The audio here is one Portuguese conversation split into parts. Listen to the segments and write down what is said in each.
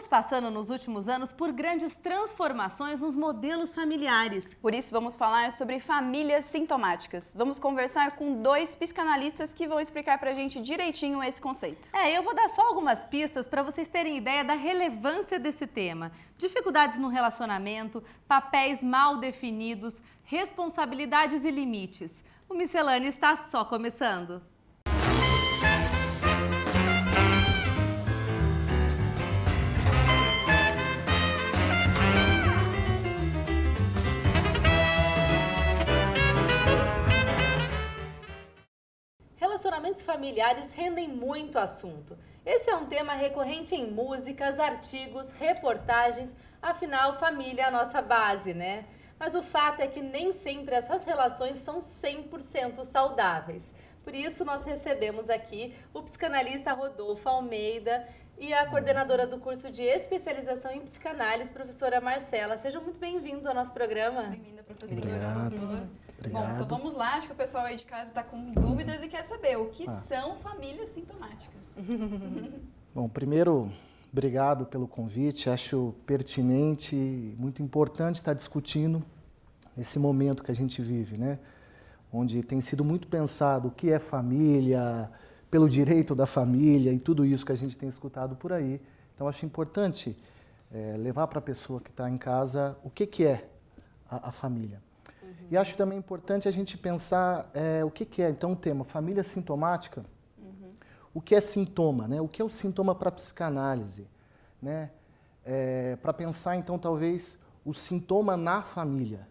Estamos passando nos últimos anos por grandes transformações nos modelos familiares. Por isso vamos falar sobre famílias sintomáticas. Vamos conversar com 2 psicanalistas que vão explicar pra gente direitinho esse conceito. Eu vou dar só algumas pistas para vocês terem ideia da relevância desse tema. Dificuldades no relacionamento, papéis mal definidos, responsabilidades e limites. O Miscelânea está só começando. Relacionamentos familiares rendem muito assunto. Esse é um tema recorrente em músicas, artigos, reportagens, afinal, família é a nossa base, né? Mas o fato é que nem sempre essas relações são 100% saudáveis. Por isso, nós recebemos aqui o psicanalista Rodolfo Almeida e a coordenadora do curso de especialização em psicanálise, professora Marcela. Sejam muito bem-vindos ao nosso programa. Bem-vinda, professora. Obrigado. Bom, então vamos lá. Acho que o pessoal aí de casa está com dúvidas e quer saber o que são famílias sintomáticas. Bom, primeiro, obrigado pelo convite. Acho pertinente e muito importante estar discutindo esse momento que a gente vive, né? Onde tem sido muito pensado o que é família, pelo direito da família e tudo isso que a gente tem escutado por aí. Então, acho importante levar para a pessoa que está em casa o que é a família. E acho também importante a gente pensar o que é, então, o tema família sintomática. O que é sintoma, né? O que é o sintoma para a psicanálise, né? Para pensar, então, talvez, o sintoma na família.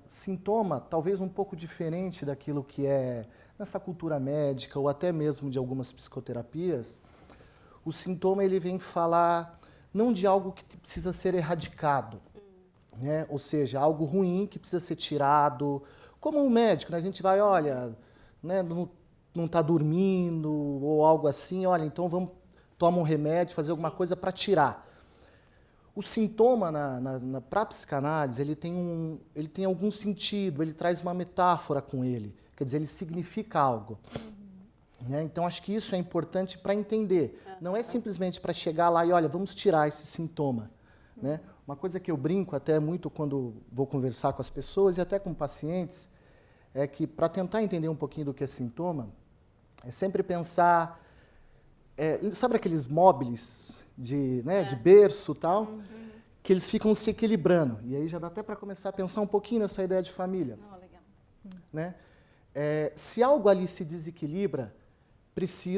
Sintoma, talvez um pouco diferente daquilo que é nessa cultura médica ou até mesmo de algumas psicoterapias. O sintoma, ele vem falar não de algo que precisa ser erradicado, né? Ou seja, algo ruim que precisa ser tirado, como um médico, né? A gente vai, olha, né, não está dormindo ou algo assim, olha, então vamos tomar um remédio, fazer alguma coisa para tirar. O sintoma para a psicanálise, ele tem algum sentido, ele traz uma metáfora com ele, quer dizer, ele significa algo. Né? Então, acho que isso é importante para entender. Não é simplesmente para chegar lá e, olha, vamos tirar esse sintoma. Né? Uma coisa que eu brinco até muito quando vou conversar com as pessoas e até com pacientes, é que para tentar entender um pouquinho do que é sintoma, é sempre pensar, sabe aqueles móveis de berço e tal, que eles ficam se equilibrando. E aí já dá até para começar a pensar um pouquinho nessa ideia de família. Legal. Né? Se algo ali se desequilibra,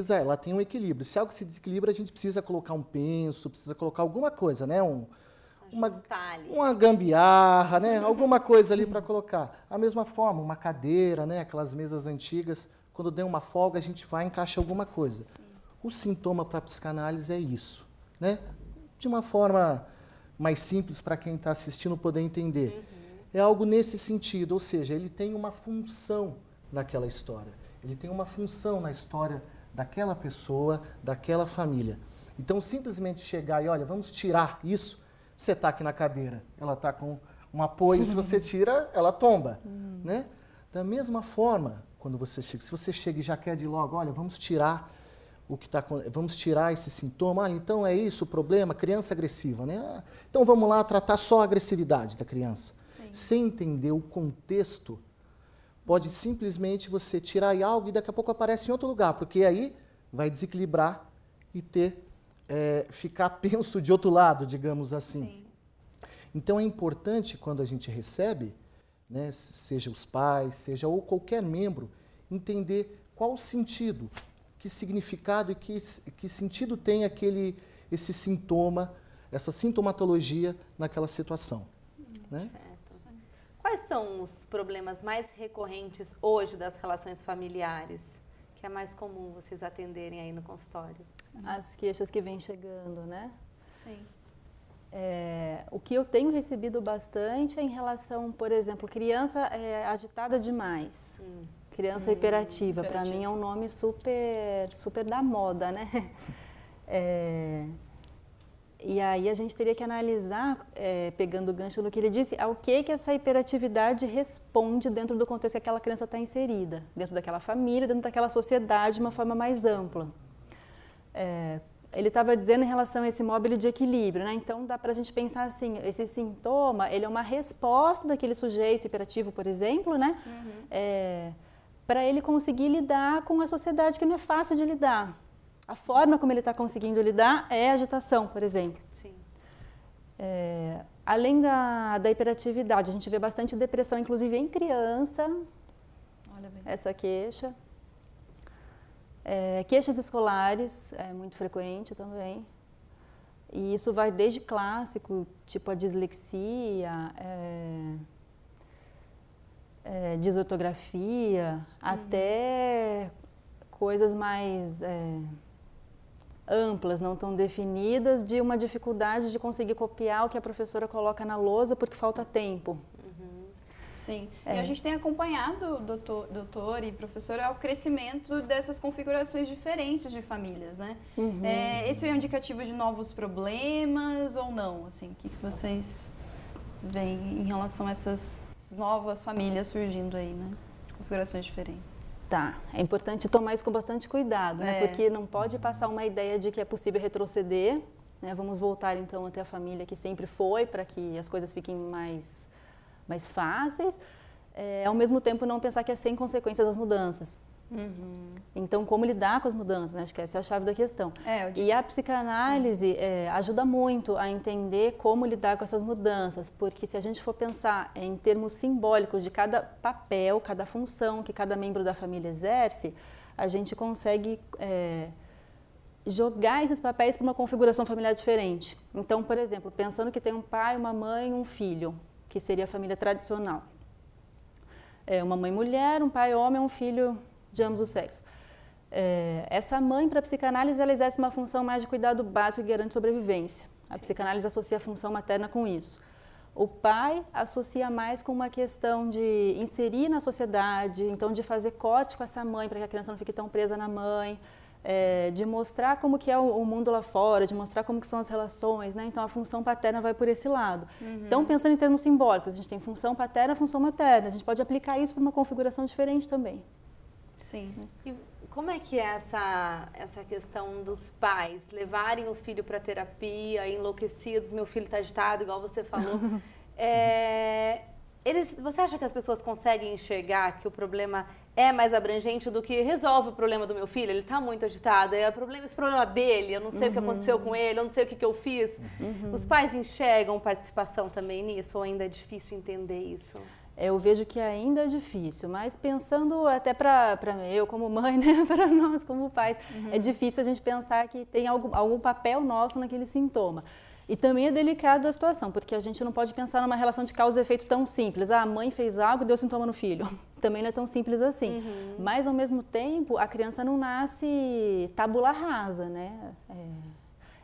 ela tem um equilíbrio. Se algo se desequilibra, a gente precisa colocar um penso, precisa colocar alguma coisa, né? Uma gambiarra, né? Alguma coisa ali para colocar. A mesma forma, uma cadeira, né? Aquelas mesas antigas, quando der uma folga, a gente vai e encaixa alguma coisa. Sim. O sintoma para a psicanálise é isso, né? De uma forma mais simples para quem está assistindo poder entender. É algo nesse sentido, ou seja, ele tem uma função naquela história. Ele tem uma função na história daquela pessoa, daquela família. Então, simplesmente chegar e, olha, vamos tirar isso. Você está aqui na cadeira, ela está com um apoio, se você tira, ela tomba. Né? Da mesma forma, quando você chega, se você chega e já quer de logo, olha, vamos tirar vamos tirar esse sintoma. Então é isso o problema, criança agressiva, né? Então vamos lá tratar só a agressividade da criança. Sim. Sem entender o contexto, pode simplesmente você tirar algo e daqui a pouco aparece em outro lugar, porque aí vai desequilibrar e ficar penso de outro lado, digamos assim. Sim. Então é importante quando a gente recebe, né, seja os pais, seja ou qualquer membro, entender qual o sentido, que significado e que sentido tem esse sintoma, essa sintomatologia naquela situação. Né? Certo. Quais são os problemas mais recorrentes hoje das relações familiares, que é mais comum vocês atenderem aí no consultório? As queixas que vêm chegando, né? Sim. O que eu tenho recebido bastante é em relação, por exemplo, criança agitada demais. Criança hiperativa, para mim é um nome super da moda, né? E aí a gente teria que analisar, pegando o gancho no que ele disse, ao que essa hiperatividade responde dentro do contexto que aquela criança está inserida, dentro daquela família, dentro daquela sociedade de uma forma mais ampla. ele estava dizendo em relação a esse módulo de equilíbrio, né? Então dá para a gente pensar assim, esse sintoma, ele é uma resposta daquele sujeito hiperativo, por exemplo, né? Para ele conseguir lidar com a sociedade que não é fácil de lidar. A forma como ele está conseguindo lidar é a agitação, por exemplo. Sim. Além da hiperatividade, a gente vê bastante depressão, inclusive em criança, Olha bem. essa queixa. Queixas escolares é muito frequente também. E isso vai desde clássico, tipo a dislexia, desortografia, até coisas mais amplas, não tão definidas, de uma dificuldade de conseguir copiar o que a professora coloca na lousa porque falta tempo. Sim, e a gente tem acompanhado, doutor e professora, o crescimento dessas configurações diferentes de famílias, né? Esse é um indicativo de novos problemas ou não? Assim, o que vocês veem em relação a essas novas famílias surgindo aí, né? De configurações diferentes. Tá, é importante tomar isso com bastante cuidado, né? Porque não pode passar uma ideia de que é possível retroceder, né? Vamos voltar então até a família que sempre foi, para que as coisas fiquem mais fáceis, ao mesmo tempo não pensar que é sem consequências as mudanças. Então, como lidar com as mudanças, né? Acho que essa é a chave da questão. E a psicanálise ajuda muito a entender como lidar com essas mudanças, porque se a gente for pensar em termos simbólicos de cada papel, cada função que cada membro da família exerce, a gente consegue jogar esses papéis para uma configuração familiar diferente. Então, por exemplo, pensando que tem um pai, uma mãe e um filho, que seria a família tradicional. Uma mãe mulher, um pai homem, um filho de ambos os sexos. Essa mãe, para a psicanálise, ela exerce uma função mais de cuidado básico que garante sobrevivência. A psicanálise associa a função materna com isso. O pai associa mais com uma questão de inserir na sociedade, então de fazer corte com essa mãe para que a criança não fique tão presa na mãe, de mostrar como que é o mundo lá fora, de mostrar como que são as relações, né? Então a função paterna vai por esse lado. Então, pensando em termos simbólicos, a gente tem função paterna, função materna. A gente pode aplicar isso para uma configuração diferente também. Sim. E como é que é essa questão dos pais levarem o filho para terapia, enlouquecidos, meu filho está agitado, igual você falou. Você acha que as pessoas conseguem enxergar que o problema é mais abrangente do que resolve o problema do meu filho? Ele está muito agitado, esse problema dele, eu não sei o que aconteceu com ele, eu não sei o que eu fiz. Os pais enxergam participação também nisso ou ainda é difícil entender isso? Eu vejo que ainda é difícil, mas pensando até para eu como mãe, né, para nós como pais, é difícil a gente pensar que tem algum papel nosso naquele sintoma. E também é delicada a situação, porque a gente não pode pensar numa relação de causa e efeito tão simples. A mãe fez algo e deu sintoma no filho. Também não é tão simples assim. Mas, ao mesmo tempo, a criança não nasce tabula rasa, né?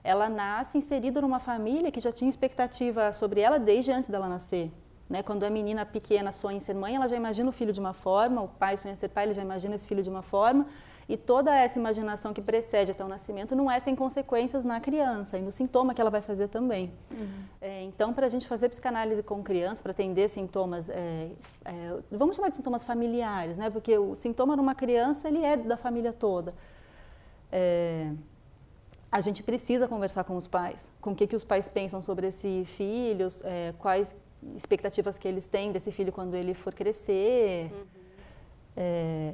Ela nasce inserida numa família que já tinha expectativa sobre ela desde antes dela nascer. Né? Quando a menina pequena sonha em ser mãe, ela já imagina o filho de uma forma, o pai sonha em ser pai, ele já imagina esse filho de uma forma. E toda essa imaginação que precede até o nascimento não é sem consequências na criança e no sintoma que ela vai fazer também. Então, para a gente fazer psicanálise com criança, para atender sintomas, vamos chamar de sintomas familiares, né? Porque o sintoma numa criança, ele é da família toda. A gente precisa conversar com os pais, com o que os pais pensam sobre esse filho, quais expectativas que eles têm desse filho quando ele for crescer.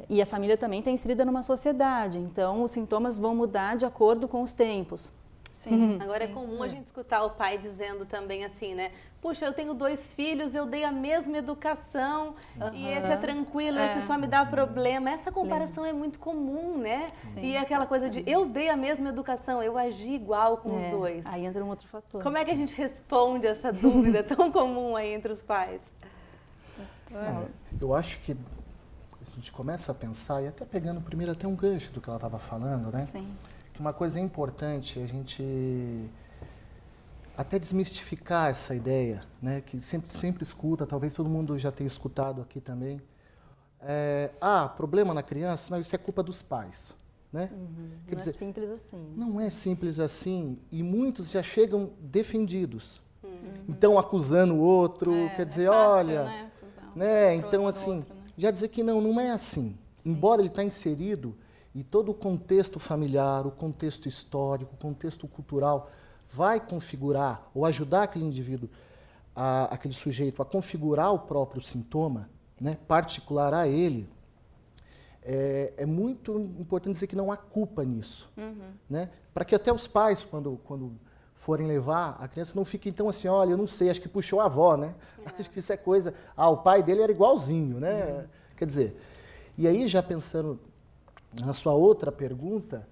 E a família também está inserida numa sociedade, então os sintomas vão mudar de acordo com os tempos. Sim. Agora é comum a gente escutar o pai dizendo também assim, né? Puxa, eu tenho 2 filhos, eu dei a mesma educação e esse é tranquilo, esse só me dá problema. Essa comparação é muito comum, né? Sim. E aquela coisa de eu dei a mesma educação, eu agi igual com os 2. Aí entra um outro fator. Como é que a gente responde essa dúvida tão comum aí entre os pais? Eu acho que a gente começa a pensar, e até pegando primeiro até um gancho do que ela estava falando, né? Sim. Que uma coisa importante é a gente até desmistificar essa ideia, né? Que sempre escuta, talvez todo mundo já tenha escutado aqui também. Problema na criança? Não, isso é culpa dos pais. Né? Quer dizer, é simples assim. Não é simples assim, e muitos já chegam defendidos. Então, acusando o outro, quer dizer, fácil, olha... Né? Então, assim, outro, né? Já dizer que não é assim. Sim. Embora ele está inserido, E todo o contexto familiar, o contexto histórico, o contexto cultural vai configurar ou ajudar aquele indivíduo, aquele sujeito a configurar o próprio sintoma, né, particular a ele. É muito importante dizer que não há culpa nisso, né? Para que até os pais, quando forem levar, a criança não fique então assim, olha, eu não sei, acho que puxou a avó, né? Acho que isso é coisa... o pai dele era igualzinho, né? Quer dizer, e aí já pensando na sua outra pergunta,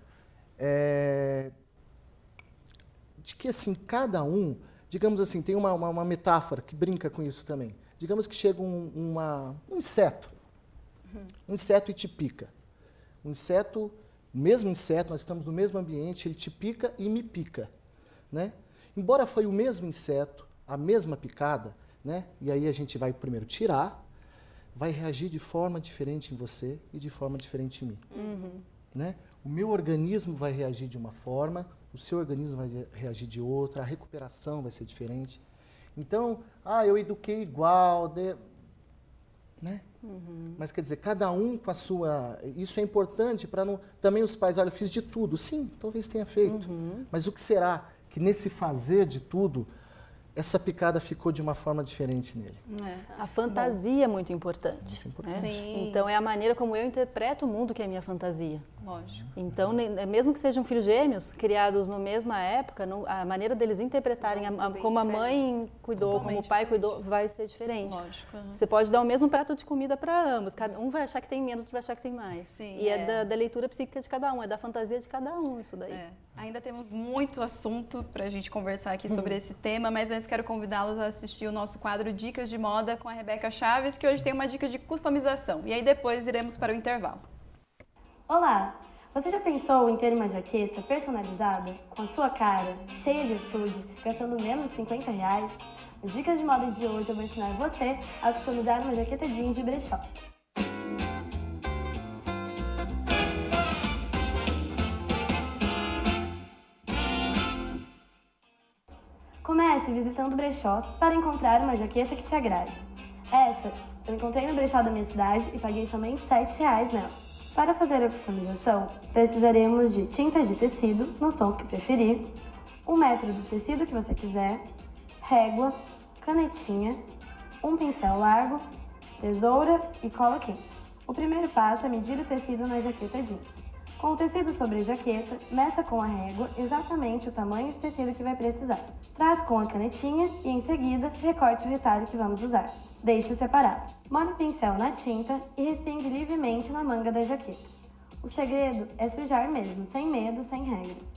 de que assim, cada um, digamos assim, tem uma metáfora que brinca com isso também. Digamos que chega um inseto, um inseto e te pica. Um inseto, o mesmo inseto, nós estamos no mesmo ambiente, ele te pica e me pica, né? Embora foi o mesmo inseto, a mesma picada, né? E aí a gente vai primeiro tirar, vai reagir de forma diferente em você e de forma diferente em mim, né? O meu organismo vai reagir de uma forma, o seu organismo vai reagir de outra, a recuperação vai ser diferente. Então, eu eduquei igual, né? Mas quer dizer, cada um com a sua... Isso é importante para não... Também os pais, olha, eu fiz de tudo. Sim, talvez tenha feito. Mas o que será que nesse fazer de tudo, essa picada ficou de uma forma diferente nele? A fantasia é muito importante. Muito importante. Né? Então, é a maneira como eu interpreto o mundo que é a minha fantasia. Lógico. Então, mesmo que sejam filhos gêmeos, criados na mesma época, a maneira deles interpretarem como a mãe cuidou, como o pai cuidou, vai ser diferente. Lógico. Você pode dar o mesmo prato de comida para ambos. Um vai achar que tem menos, outro vai achar que tem mais. Sim, e é da leitura psíquica de cada um, é da fantasia de cada um isso daí. Ainda temos muito assunto para a gente conversar aqui sobre esse tema, mas antes quero convidá-los a assistir o nosso quadro Dicas de Moda com a Rebeca Chaves, que hoje tem uma dica de customização. E aí depois iremos para o intervalo. Olá! Você já pensou em ter uma jaqueta personalizada, com a sua cara, cheia de atitude, gastando menos de R$50? No Dicas de Moda de hoje eu vou ensinar você a customizar uma jaqueta jeans de brechó. Comece visitando brechós para encontrar uma jaqueta que te agrade. Essa eu encontrei no brechó da minha cidade e paguei somente R$7 nela. Para fazer a customização, precisaremos de tinta de tecido, nos tons que preferir, 1 metro do tecido que você quiser, régua, canetinha, um pincel largo, tesoura e cola quente. O primeiro passo é medir o tecido na jaqueta jeans. Com o tecido sobre a jaqueta, meça com a régua exatamente o tamanho de tecido que vai precisar. Traz com a canetinha e, em seguida, recorte o retalho que vamos usar. Deixe-o separado. Molhe o pincel na tinta e respingue livremente na manga da jaqueta. O segredo é sujar mesmo, sem medo, sem regras.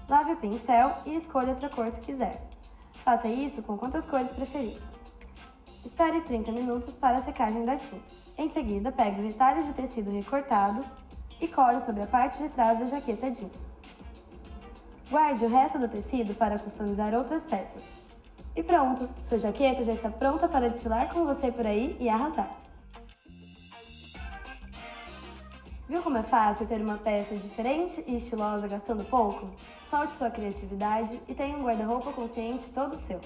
Lave o pincel e escolha outra cor se quiser. Faça isso com quantas cores preferir. Espere 30 minutos para a secagem da tinta. Em seguida, pegue o retalho de tecido recortado e cole sobre a parte de trás da jaqueta jeans. Guarde o resto do tecido para customizar outras peças. E pronto, sua jaqueta já está pronta para desfilar com você por aí e arrasar. Viu como é fácil ter uma peça diferente e estilosa gastando pouco? Solte sua criatividade e tenha um guarda-roupa consciente todo seu.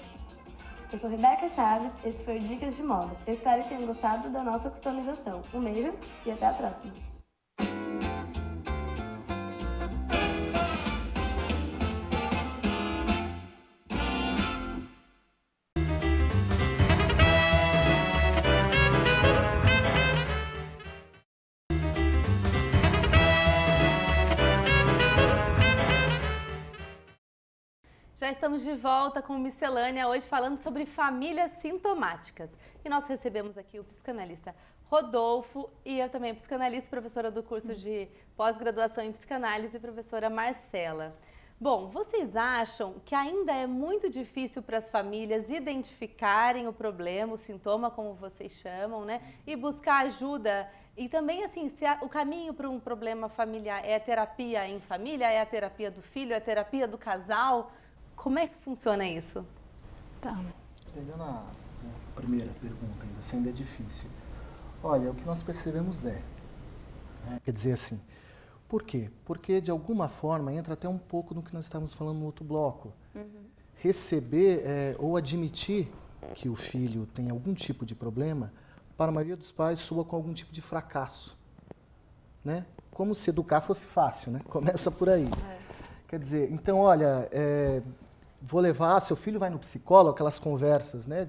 Eu sou Rebeca Chaves, esse foi o Dicas de Moda. Eu espero que tenham gostado da nossa customização. Um beijo e até a próxima! Já estamos de volta com Miscelânea, hoje falando sobre famílias sintomáticas. E nós recebemos aqui o psicanalista Rodolfo e eu também psicanalista, professora do curso de pós-graduação em psicanálise, professora Marcela. Bom, vocês acham que ainda é muito difícil para as famílias identificarem o problema, o sintoma, como vocês chamam, né? E buscar ajuda? E também, assim, se o caminho para um problema familiar é a terapia em família, é a terapia do filho, é a terapia do casal? Como é que funciona isso? Tá. Entendendo a primeira pergunta, se ainda é difícil. Olha, o que nós percebemos quer dizer assim, por quê? Porque de alguma forma entra até um pouco no que nós estávamos falando no outro bloco. Receber ou admitir que o filho tem algum tipo de problema, para a maioria dos pais soa com algum tipo de fracasso, né? como se educar fosse fácil, né? Começa por aí. Quer dizer, então, olha, vou levar, seu filho vai no psicólogo, aquelas conversas, né,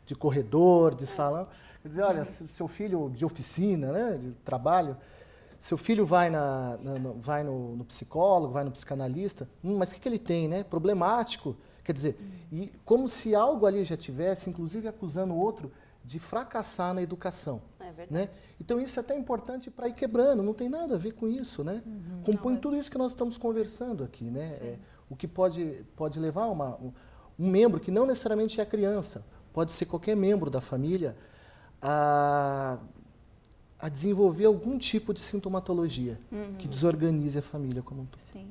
de corredor, de salão. Quer dizer, olha, seu filho de oficina, né, de trabalho, seu filho vai, vai no psicólogo, vai no psicanalista, mas o que ele tem, né? Problemático. Quer dizer, e como se algo ali já tivesse, inclusive acusando o outro de fracassar na educação. É verdade. Né? Então isso é até importante para ir quebrando, não tem nada a ver com isso, né? Compõe tudo isso que nós estamos conversando aqui, né? O que pode levar um membro, que não necessariamente é a criança, pode ser qualquer membro da família, a desenvolver algum tipo de sintomatologia que desorganize a família como um todo. Sim.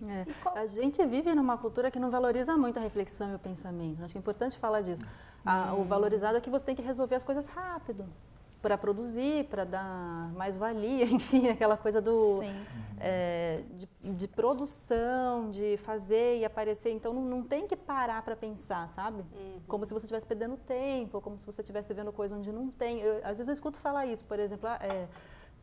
A gente vive numa cultura que não valoriza muito a reflexão e o pensamento. Acho que é importante falar disso. O valorizado é que você tem que resolver as coisas rápido, para produzir, para dar mais valia, enfim, aquela coisa de produção, de fazer e aparecer. Então não tem que parar para pensar, sabe? Como se você estivesse perdendo tempo, como se você estivesse vendo coisa onde não tem. Às vezes eu escuto falar isso, por exemplo,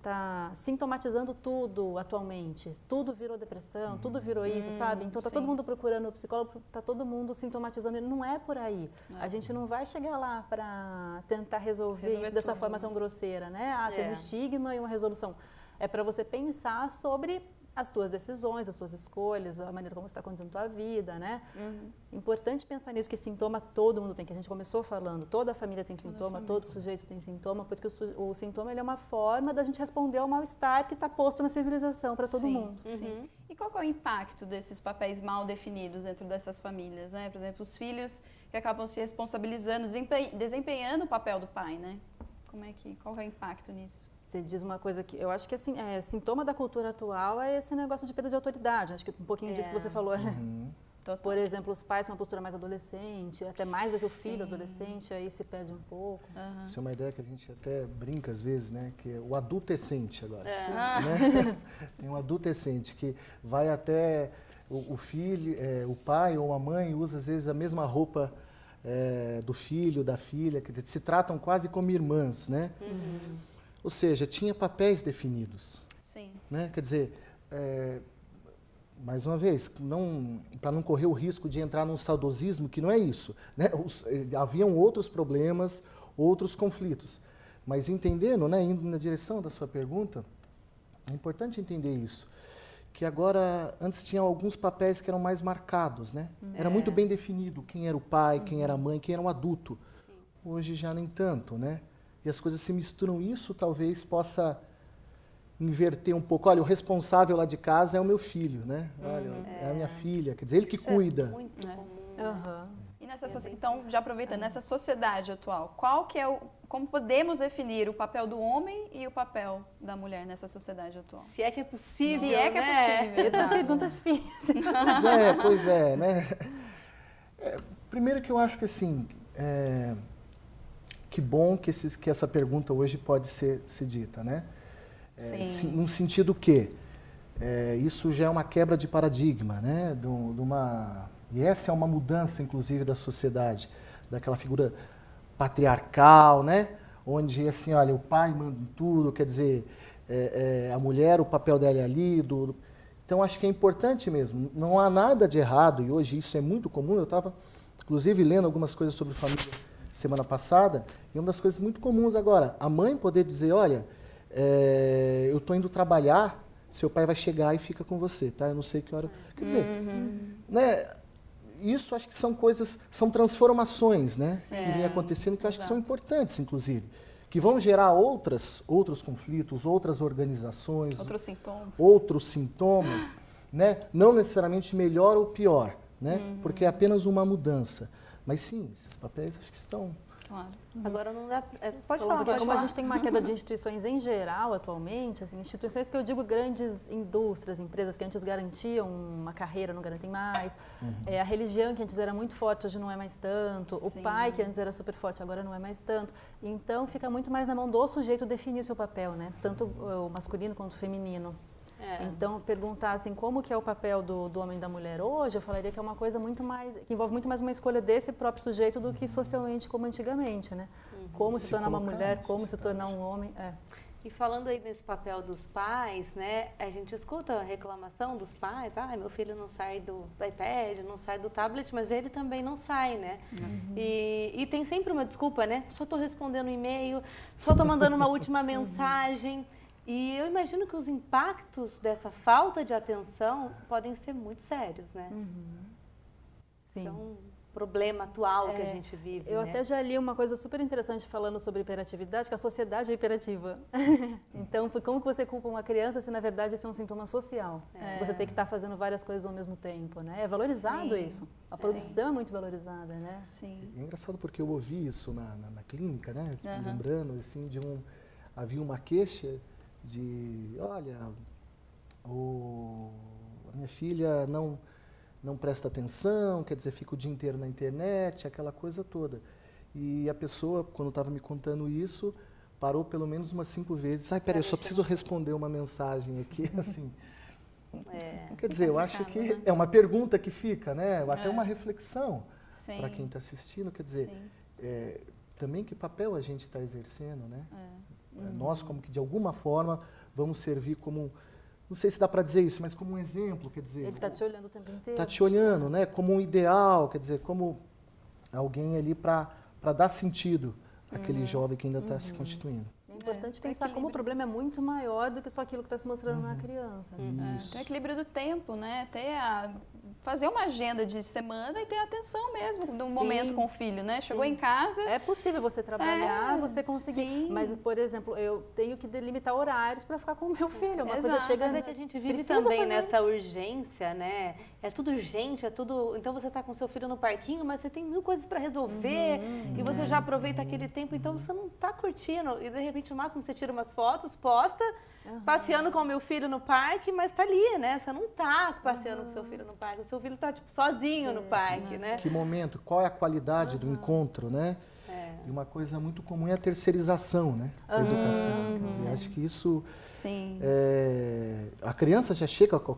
tá sintomatizando tudo atualmente, tudo virou depressão, tudo virou isso, sabe? Então tá todo mundo procurando o psicólogo, tá todo mundo sintomatizando, não é por aí. A gente não vai chegar lá para tentar resolver isso dessa forma tão grosseira, né? Tem um estigma e uma resolução. É para você pensar sobre as tuas decisões, as tuas escolhas, a maneira como você está conduzindo a tua vida, né? Importante pensar nisso, que sintoma todo mundo tem, que a gente começou falando, toda a família tem sintoma, todo sujeito tem sintoma, porque o sintoma ele é uma forma da gente responder ao mal-estar que está posto na civilização para todo mundo. Sim. E qual que é o impacto desses papéis mal definidos dentro dessas famílias, né? Por exemplo, os filhos que acabam se responsabilizando, desempenhando o papel do pai, né? Qual que é o impacto nisso? Você diz uma coisa que eu acho que assim, sintoma da cultura atual é esse negócio de perda de autoridade. Acho que um pouquinho disso que você falou. Por exemplo, os pais com uma postura mais adolescente, até mais do que o filho adolescente, aí se perde um pouco. Isso é uma ideia que a gente até brinca às vezes, né? Que é o adultescente agora. Né? Tem um adultescente que vai até o filho, o pai ou a mãe usa às vezes a mesma roupa do filho, da filha, quer dizer, se tratam quase como irmãs, né? Ou seja, tinha papéis definidos. Sim. Né? Quer dizer, mais uma vez, para não correr o risco de entrar num saudosismo, que não é isso. Né? Haviam outros problemas, outros conflitos. Mas entendendo, né, indo na direção da sua pergunta, é importante entender isso. Que agora, antes tinha alguns papéis que eram mais marcados. Né? Era muito bem definido quem era o pai, quem era a mãe, quem era o adulto. Hoje já nem tanto, né? E as coisas se misturam, isso talvez possa inverter um pouco. Olha, o responsável lá de casa é o meu filho, né? Olha, é a minha filha, quer dizer, ele que cuida. É muito comum. E então, já aproveitando, nessa sociedade atual, como podemos definir o papel do homem e o papel da mulher nessa sociedade atual? Se é que é possível, Se é que é possível. Eita, pergunta difícil. Pois é, né? Primeiro que eu acho que assim, que bom que essa pergunta hoje pode ser dita, né? Num sentido que isso já é uma quebra de paradigma, né? E essa é uma mudança, inclusive, da sociedade, daquela figura patriarcal, né? Onde, assim, olha, o pai manda em tudo, quer dizer, a mulher, o papel dela é ali. Então, acho que é importante mesmo. Não há nada de errado, e hoje isso é muito comum. Eu estava, inclusive, lendo algumas coisas sobre família semana passada, e uma das coisas muito comuns agora, a mãe poder dizer, olha, eu estou indo trabalhar, seu pai vai chegar e fica com você, tá? Eu não sei que hora... Quer dizer, né? Isso acho que são coisas, são transformações, né? Que vêm acontecendo, que eu acho que são importantes, inclusive. Que vão gerar outros conflitos, outras organizações... Outros sintomas, né? Não necessariamente melhor ou pior, né? Porque é apenas uma mudança. Mas sim, esses papéis acho que estão... Claro. Agora não dá... Pode Como falar. a gente tem uma queda de instituições em geral atualmente, assim, instituições que eu digo grandes indústrias, empresas que antes garantiam uma carreira, não garantem mais. A religião que antes era muito forte, hoje não é mais tanto. O pai que antes era super forte, agora não é mais tanto. Então fica muito mais na mão do sujeito definir o seu papel, né? Tanto o masculino quanto o feminino. Então, perguntar assim, como que é o papel do homem e da mulher hoje, eu falaria que é uma coisa muito mais, que envolve muito mais uma escolha desse próprio sujeito do que socialmente como antigamente, né? Como se tornar uma mulher, como se tornar um homem. E falando aí nesse papel dos pais, né, a gente escuta a reclamação dos pais, meu filho não sai do iPad, não sai do tablet, mas ele também não sai, né? E tem sempre uma desculpa, né? Só estou respondendo um e-mail, só estou mandando uma última mensagem. E eu imagino que os impactos dessa falta de atenção podem ser muito sérios, né? Sim. Então, problema atual que a gente vive. Eu né? até já li uma coisa super interessante falando sobre hiperatividade, que a sociedade é hiperativa. Então, como que você culpa uma criança se na verdade isso é um sintoma social? Você tem que estar fazendo várias coisas ao mesmo tempo, né? É valorizado isso. A produção é muito valorizada, né? Sim. É engraçado porque eu ouvi isso na clínica, né? Lembrando, assim, havia uma queixa de, olha, a minha filha não presta atenção, quer dizer, fica o dia inteiro na internet, aquela coisa toda. E a pessoa, quando estava me contando isso, parou pelo menos umas 5 vezes. Peraí, eu só preciso responder uma mensagem aqui, assim. Quer dizer, eu acho que é uma pergunta que fica, né? Até uma reflexão para quem está assistindo. Quer dizer, também que papel a gente está exercendo, né? Nós, como que de alguma forma, vamos servir como... Não sei se dá para dizer isso, mas como um exemplo, quer dizer... Ele está te olhando o tempo inteiro. Está te olhando, né? Como um ideal, quer dizer, como alguém ali para dar sentido àquele jovem que ainda está se constituindo. É importante pensar como o problema é muito maior do que só aquilo que está se mostrando na criança. Isso. O equilíbrio do tempo, né? Fazer uma agenda de semana e ter atenção mesmo do momento com o filho, né? Chegou em casa... É possível você trabalhar, você conseguir. Sim. Mas, por exemplo, eu tenho que delimitar horários para ficar com o meu filho. Uma coisa chega... Mas é que a gente vive precisa também fazer nessa isso. urgência, né? É tudo urgente, é tudo... Então você está com seu filho no parquinho, mas você tem 1000 coisas para resolver e você já aproveita aquele tempo, então você não está curtindo. E de repente, no máximo, você tira umas fotos, posta, passeando com o meu filho no parque, mas tá ali, né? Você não tá passeando com seu filho no parque, o seu filho tá, tipo, sozinho no parque, né? Que momento, qual é a qualidade do encontro, né? E uma coisa muito comum é a terceirização, né? Da educação. Quer dizer, acho que isso... Sim. A criança já chega com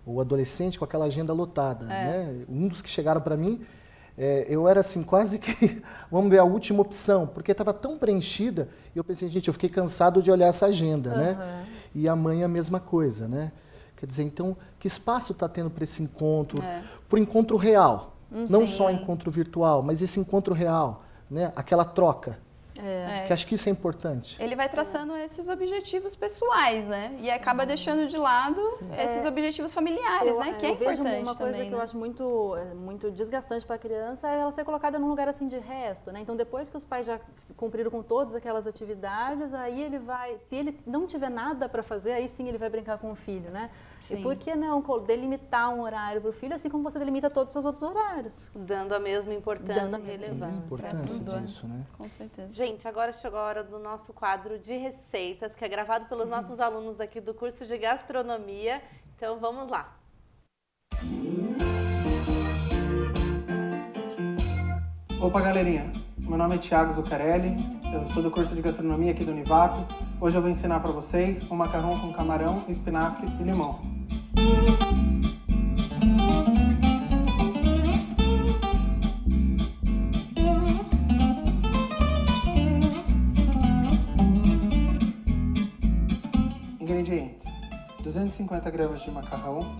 o adolescente com aquela agenda lotada, né? Um dos que chegaram para mim, eu era assim, quase que, vamos ver, a última opção, porque estava tão preenchida, e eu pensei, gente, eu fiquei cansado de olhar essa agenda, né? E a mãe a mesma coisa, né? Quer dizer, então, que espaço está tendo para esse encontro, para o encontro real? Não só encontro virtual, mas esse encontro real, né? Aquela troca. Que acho que isso é importante. Ele vai traçando esses objetivos pessoais, né? E acaba deixando de lado esses objetivos familiares, né? Que é importante vejo uma coisa também, que eu acho muito desgastante para a criança é ela ser colocada num lugar assim de resto, né? Então, depois que os pais já cumpriram com todas aquelas atividades, aí ele vai... Se ele não tiver nada para fazer, aí sim ele vai brincar com o filho, né? Sim. E por que não delimitar um horário para o filho, assim como você delimita todos os seus outros horários? Dando a mesma importância Dando a e mesma Tem a relevância. importância disso, né? Com certeza. Gente, agora chegou a hora do nosso quadro de receitas, que é gravado pelos nossos alunos aqui do curso de gastronomia. Então, vamos lá. Opa, galerinha! Meu nome é Thiago Zuccarelli, eu sou do curso de gastronomia aqui do Univap. Hoje eu vou ensinar para vocês um macarrão com camarão, espinafre e limão. Ingredientes: 250 gramas de macarrão,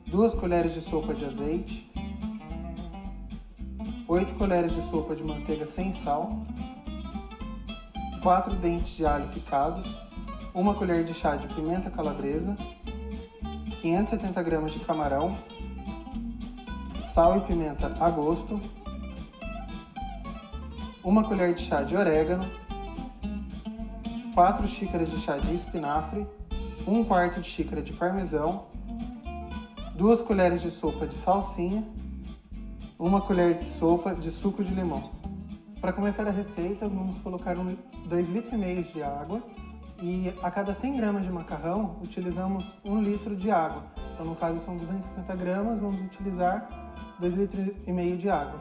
2 colheres de sopa de azeite, 8 colheres de sopa de manteiga sem sal, 4 dentes de alho picados, 1 colher de chá de pimenta calabresa, 570 gramas de camarão, sal e pimenta a gosto, 1 colher de chá de orégano, 4 xícaras de chá de espinafre, 1/4 de xícara de parmesão, 2 colheres de sopa de salsinha, 1 colher de sopa de suco de limão. Para começar a receita, vamos colocar 2,5 litros de água e a cada 100 gramas de macarrão, utilizamos 1 litro de água. Então, no caso, são 250 gramas, vamos utilizar 2,5 litros de água.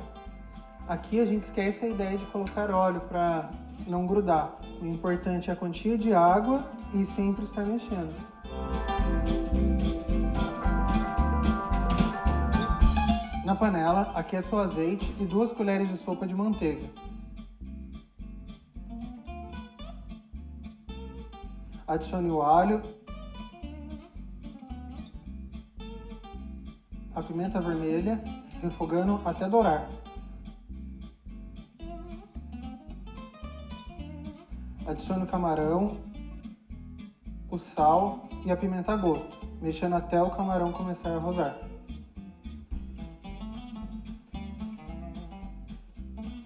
Aqui a gente esquece a ideia de colocar óleo para não grudar. O importante é a quantia de água e sempre estar mexendo. Na panela, aqueça o azeite e 2 colheres de sopa de manteiga. Adicione o alho, a pimenta vermelha, refogando até dourar. Adicione o camarão, o sal e a pimenta a gosto, mexendo até o camarão começar a rosar.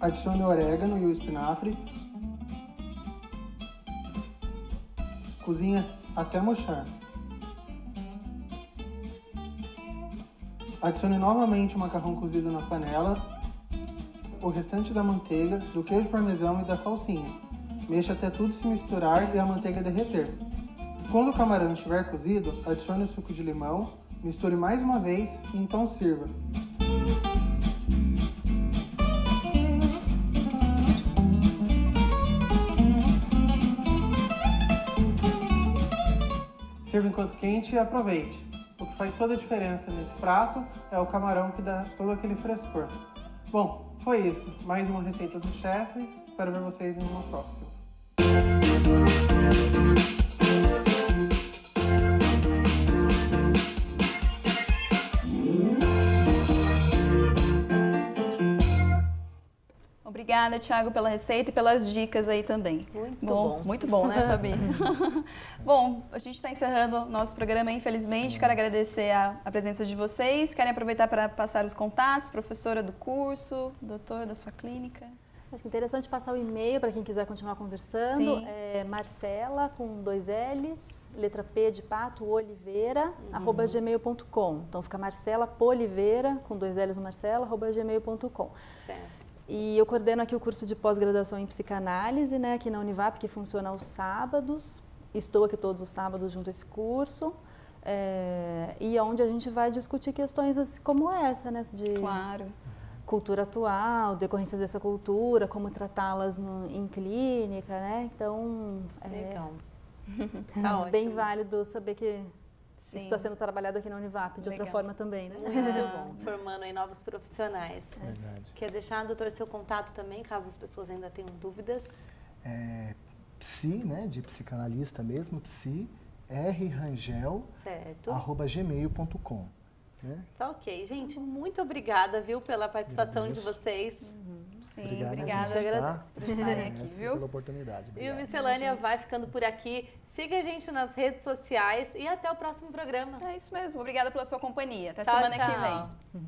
Adicione o orégano e o espinafre. Cozinhe até murchar. Adicione novamente o macarrão cozido na panela, o restante da manteiga, do queijo parmesão e da salsinha. Mexa até tudo se misturar e a manteiga derreter. Quando o camarão estiver cozido, adicione o suco de limão, misture mais uma vez e então sirva. Sirva enquanto quente e aproveite. O que faz toda a diferença nesse prato é o camarão que dá todo aquele frescor. Bom, foi isso. Mais uma Receitas do Chefe. Espero ver vocês em uma próxima. Obrigada, Thiago, pela receita e pelas dicas aí também. Muito bom. Muito bom, né, Fabi? Bom, a gente está encerrando o nosso programa, infelizmente. Quero agradecer a presença de vocês. Querem aproveitar para passar os contatos, professora do curso, doutor da sua clínica? Acho que é interessante passar o e-mail para quem quiser continuar conversando. Sim. É Marcela, com 2 L's, letra P de pato, Oliveira, @gmail.com. Então fica Marcela Poliveira, com 2 L's no Marcela, @gmail.com. Certo. E eu coordeno aqui o curso de pós-graduação em psicanálise, né, aqui na Univap, que funciona aos sábados. Estou aqui todos os sábados junto a esse curso. E onde a gente vai discutir questões assim, como essa, né, de Claro. cultura atual, decorrências dessa cultura, como tratá-las em clínica, né? Então, Legal. Tá ótimo. bem válido saber que Sim. isso está sendo trabalhado aqui na Univap, de outra Legal. forma também, né? Muito bom. Formando aí novos profissionais. Verdade. Quer deixar, doutor, seu contato também, caso as pessoas ainda tenham dúvidas? Psi, né, de psicanalista mesmo, psi, rrangel, Certo. @gmail.com. Né? Tá ok. Gente, muito obrigada, viu, pela participação de Agradeço. vocês. Sim, Obrigado, obrigada a gente por estarem aqui, Agradeço viu? pela oportunidade. E o Obrigado. Miscelânea vai ficando por aqui. Siga a gente nas redes sociais e até o próximo programa. É isso mesmo. Obrigada pela sua companhia. Até Tchau, semana que tchau. vem.